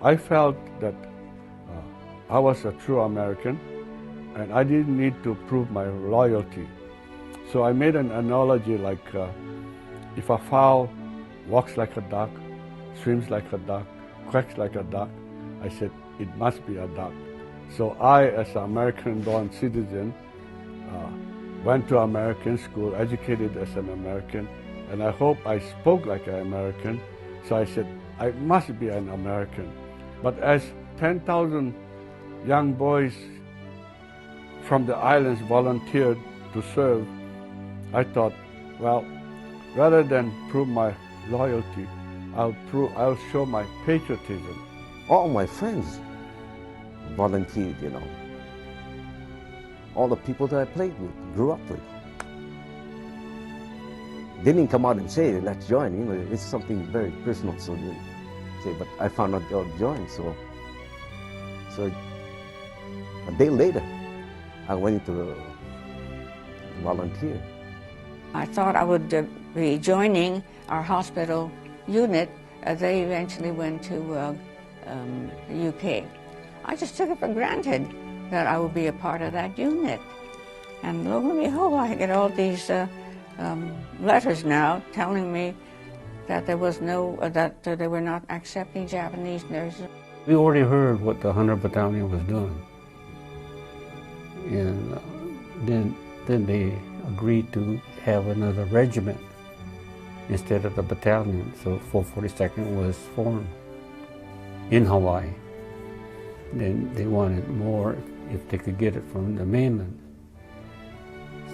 I felt that I was a true American and I didn't need to prove my loyalty. So I made an analogy like if a fowl walks like a duck, swims like a duck, quacks like a duck, I said it must be a duck. So I, as an American-born citizen, went to American school, educated as an American, and I hope I spoke like an American. So I said, I must be an American. But as 10,000 young boys from the islands volunteered to serve, I thought, well, rather than prove my loyalty, I'll show my patriotism. All my friends volunteered, you know. All the people that I played with, grew up with. They didn't come out and say, let's join, you know, it's something very personal, so they say, but I found out they'll join, so a day later, I went to volunteer. I thought I would be joining our hospital unit. They eventually went to the UK. I just took it for granted that I would be a part of that unit. And lo and behold, I get all these letters now telling me that there was that they were not accepting Japanese nurses. We already heard what the 100 Battalion was doing. And then they agreed to have another regiment instead of the battalion. So 442nd was formed in Hawaii. Then they wanted more if they could get it from the mainland.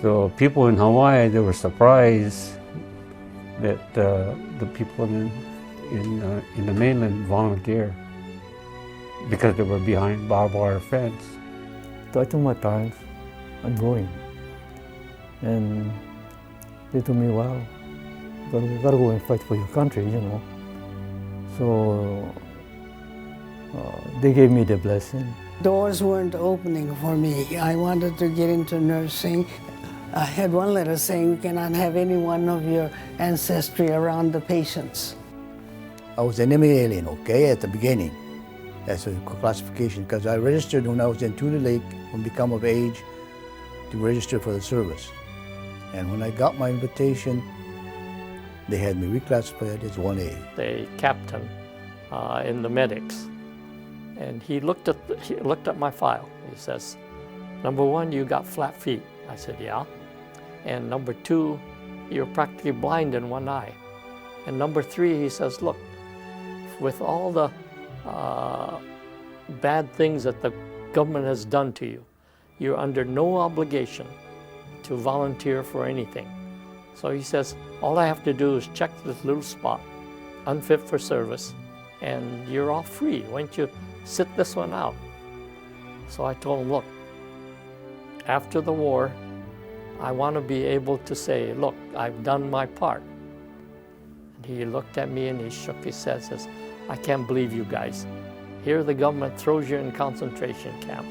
So people in Hawaii, they were surprised that the people in the mainland volunteered because they were behind barbed wire fence. So I took my time and going. And they told me, well, you gotta go and fight for your country, you know. So they gave me the blessing. Doors weren't opening for me. I wanted to get into nursing. I had one letter saying you cannot have any one of your ancestry around the patients. I was an enemy alien, okay, at the beginning. That's a classification, because I registered when I was in Tule Lake, when I become of age, to register for the service. And when I got my invitation, they had me reclassified as 1A. The captain in the medics, and he looked at my file. He says, number one, you got flat feet. I said, yeah. And number two, you're practically blind in one eye. And number three, he says, look, with all the bad things that the government has done to you, you're under no obligation to volunteer for anything. So he says, all I have to do is check this little spot, unfit for service, and you're all free. Why don't you sit this one out? So I told him, look, after the war, I want to be able to say, look, I've done my part. And he looked at me and he shook his head and says, I can't believe you guys. Here the government throws you in concentration camp,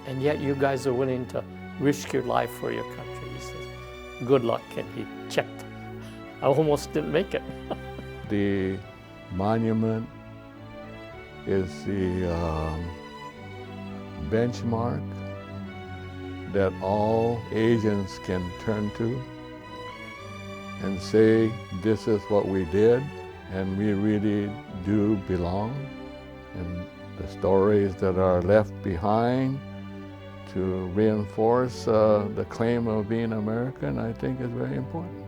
and yet you guys are willing to risk your life for your country. He says, good luck, and he checked. I almost didn't make it. The monument is the benchmark that all Asians can turn to and say, this is what we did, and we really do belong. And the stories that are left behind to reinforce the claim of being American, I think is very important.